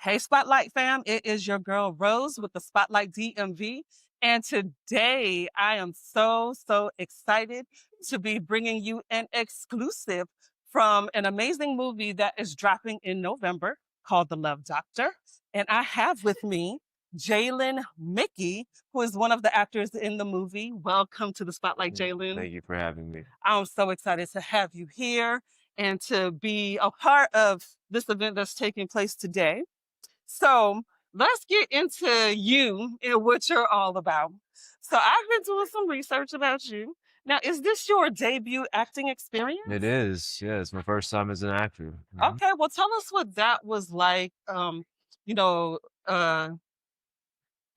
Hey, Spotlight fam, it is your girl Rose with the Spotlight DMV. And today I am so excited to be bringing you an exclusive from an amazing movie that is dropping in November called The Love Doctor. And I have with me Jalen Mickey, who is one of the actors in the movie. Welcome to the Spotlight, Jalen. Thank you for having me. I'm so excited to have you here and to be a part of this event that's taking place today. So let's get into you and what you're all about. So I've been doing some research about you. Now, is this your debut acting experience? It is, yeah, it's my first time as an actor. Mhm. Okay, well, tell us what that was like. You know, uh,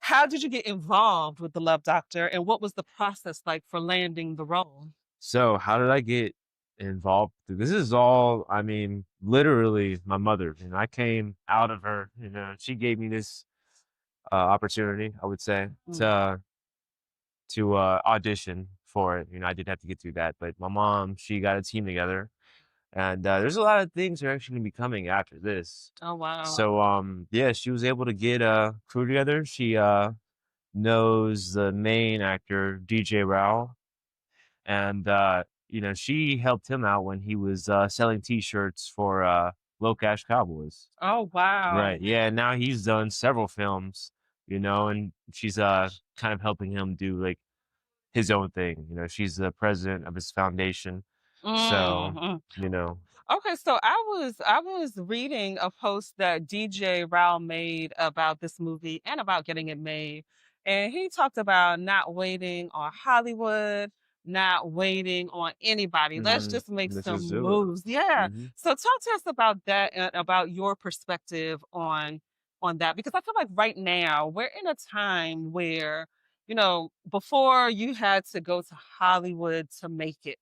how did you get involved with the Love Doctor, and what was the process like for landing the role? So, how did I get involved? This is all, I mean, literally my mother. I came out of her. She gave me this opportunity, I would say, Mm. to audition for it. I did have to get through that, but my mom, she got a team together, and there's a lot of things that are actually gonna be coming after this. Oh wow! So, yeah, she was able to get a crew together. She knows the main actor, DJ Rowell, and she helped him out when he was selling T-shirts for Low Cash Cowboys. Oh wow! Right? Yeah. Now he's done several films. And she's kind of helping him do like his own thing. She's the president of his foundation. So, Mhm. you know, Okay, so I was reading a post that DJ Rowell made about this movie and about getting it made. And he talked about not waiting on Hollywood, not waiting on anybody. Let's just make let's some just do it. moves. Yeah. hmm So talk to us about that and about your perspective on that because I feel like right now we're in a time where, before you had to go to Hollywood to make it,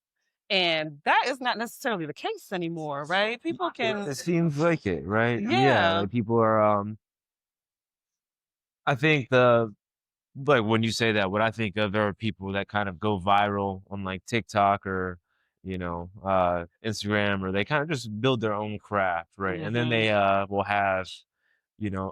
and that is not necessarily the case anymore, right? People can, It seems like it, right? Yeah, yeah, like people are. I think the like when you say that, what I think of are people that kind of go viral on like TikTok or Instagram, or they kind of just build their own craft, right? And then hmm they will have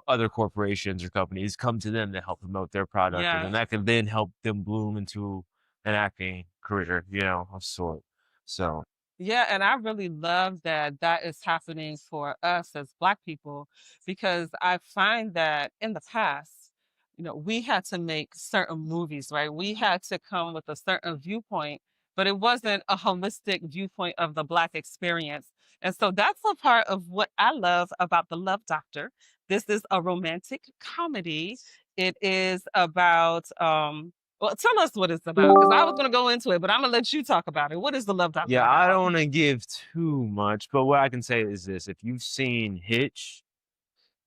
other corporations or companies come to them to help promote their product, and then yeah, that can then help them bloom into an acting career, of sort. So yeah. And I really love that that is happening for us as Black people because I find that in the past, we had to make certain movies, right? We had to come with a certain viewpoint, but it wasn't a holistic viewpoint of the Black experience. And so that's a part of what I love about The Love Doctor. This is a romantic comedy. It is about, well, tell us what it's about because I was going to go into it, but I'm going to let you talk about it. What is The Love Doctor yeah, I about? don't want to give too much, but what I can say is this: if you've seen Hitch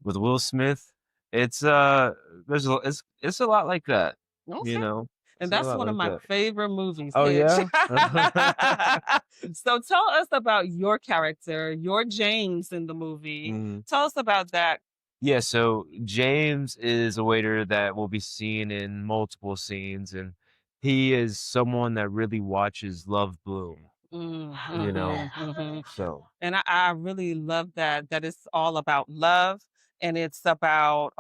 with Will Smith, it's it's a lot like that, you Okay. know. And It's a that's lot one of like my that. favorite movies, Oh Hitch. yeah? So tell us about your character, your James in the movie. Mhm. Tell us about that. Yeah, so James is a waiter that will be seen in multiple scenes, and he is someone that really watches love bloom, you know. Mhm. So And I really love that it's all about love and it's about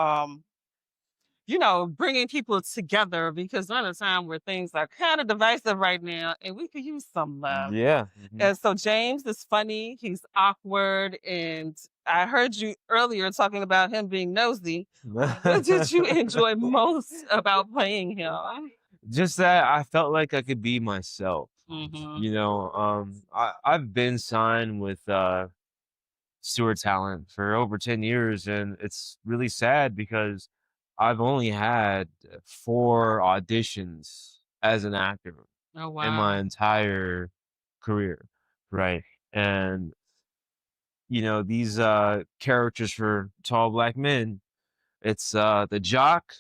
bringing people together because we're in a time where things are kind of divisive right now and we could use some love. yeah. And so James is funny, he's awkward, and I heard you earlier talking about him being nosy. What did you enjoy most about playing him? Just that I felt like I could be myself. Hmm. I've been signed with Stewart Talent for over 10 years, and it's really sad because I've only had 4 auditions as an actor Oh in my wow. entire career, right? And these characters for tall black men, it's the jock,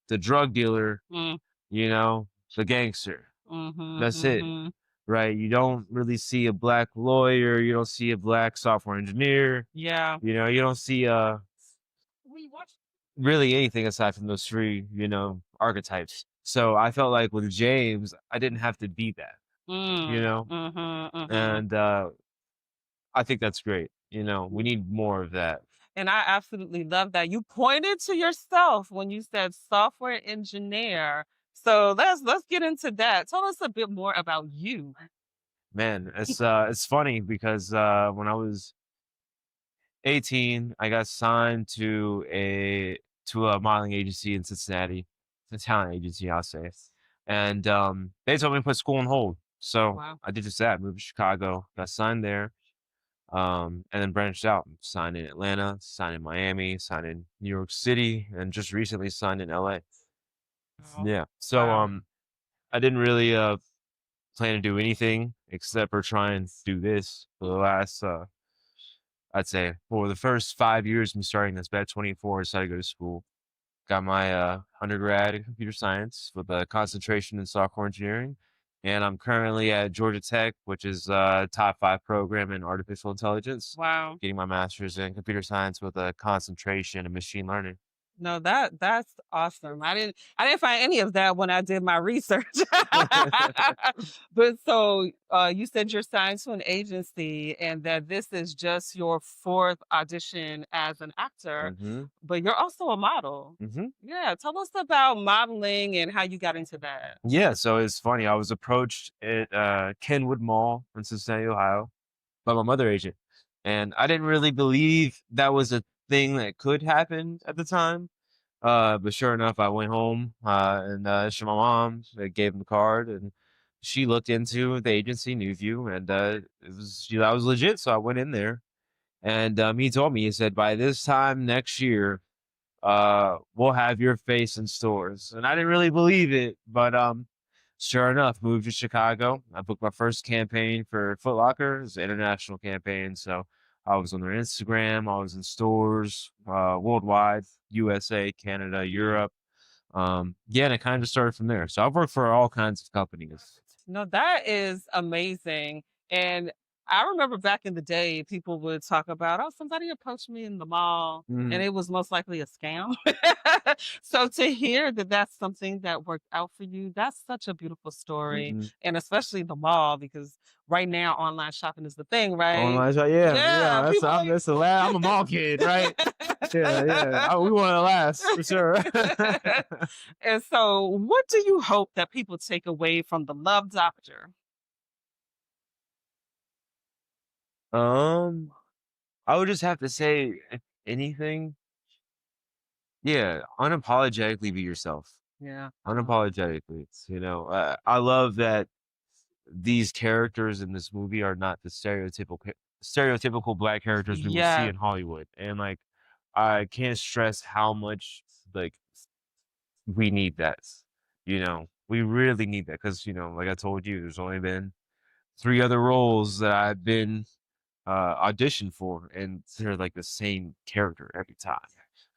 the drug dealer, Mm, you know, the gangster. That's it, mhm. right? You don't really see a black lawyer, you don't see a black software engineer, Yeah. you don't see really anything aside from those 3, archetypes. So I felt like with James, I didn't have to be that, you Mm, know? mhm. And I think that's great. We need more of that. And I absolutely love that. You pointed to yourself when you said software engineer. So let's get into that. Tell us a bit more about you. Man, it's funny because when I was 18, I got signed to a modeling agency in Cincinnati. It's a talent agency, I'll say. And they told me to put school on hold. So Wow. I did just that, moved to Chicago, got signed there, and then branched out. Signed in Atlanta, signed in Miami, signed in New York City, and just recently signed in LA. Wow. Yeah. So Wow. I didn't really plan to do anything except for try and do this for the last I'd say for the first 5 years from starting this back 24, I decided to go to school. Got my undergrad in computer science with a concentration in software engineering. And I'm currently at Georgia Tech, which is a top 5 program in artificial intelligence, Wow. getting my master's in computer science with a concentration in machine learning. No, that's awesome. I didn't find any of that when I did my research. But so you said you're signed to an agency and that this is just your fourth audition as an actor, hmm but you're also a model. hmm Yeah, tell us about modeling and how you got into that. Yeah, so it's funny. I was approached at Kenwood Mall in Cincinnati, Ohio, by my mother agent. And I didn't really believe that was a thing that could happen at the time. But sure enough, I went home and showed my mom. I gave him the card, and she looked into the agency, Newview, and that was legit. So I went in there, and he told me, he said, by this time next year, we'll have your face in stores. And I didn't really believe it, but sure enough, moved to Chicago. I booked my first campaign for Foot Locker. It's an international campaign, so I was on their Instagram. I was in stores worldwide, USA, Canada, Europe. Yeah, and it kind of started from there. So I've worked for all kinds of companies. No, that is amazing. And I remember back in the day, people would talk about, oh, somebody approached me in the mall, and Mm, it was most likely a scam. So to hear that that's something that worked out for you, that's such a beautiful story. mm-mm. And especially the mall, because right now online shopping is the thing, right? Online shop, yeah, Yeah, yeah. people That's the last. I'm a mall kid, right? Yeah, yeah. We want to last for sure. And so, what do you hope that people take away from the Love Doctor? um, I would just have to say, if anything, yeah, unapologetically be yourself. Yeah, I love that. Unapologetically, I love that these characters in this movie are not the stereotypical black characters we will see Yes. in Hollywood, and like, I can't stress how much like we need that. We really need that because like I told you, there's only been 3 other roles that I've been auditioned for, and they're like the same character every time.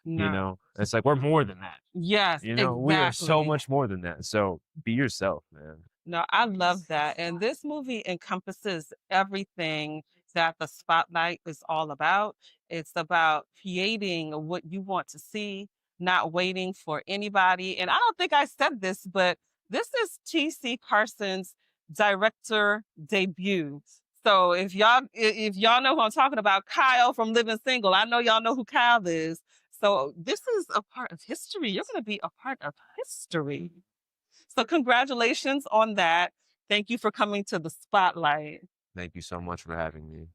No. It's like we're more than that. Yes, We are so exactly. much more than that. So be yourself, man. No, I love that. And this movie encompasses everything that the spotlight is all about. It's about creating what you want to see, not waiting for anybody. And I don't think I said this, but this is TC Carson's director debut. So if y'all know who I'm talking about, Kyle from Living Single, I know y'all know who Kyle is. So this is a part of history. You're going to be a part of history. So congratulations on that. Thank you for coming to the spotlight. Thank you so much for having me.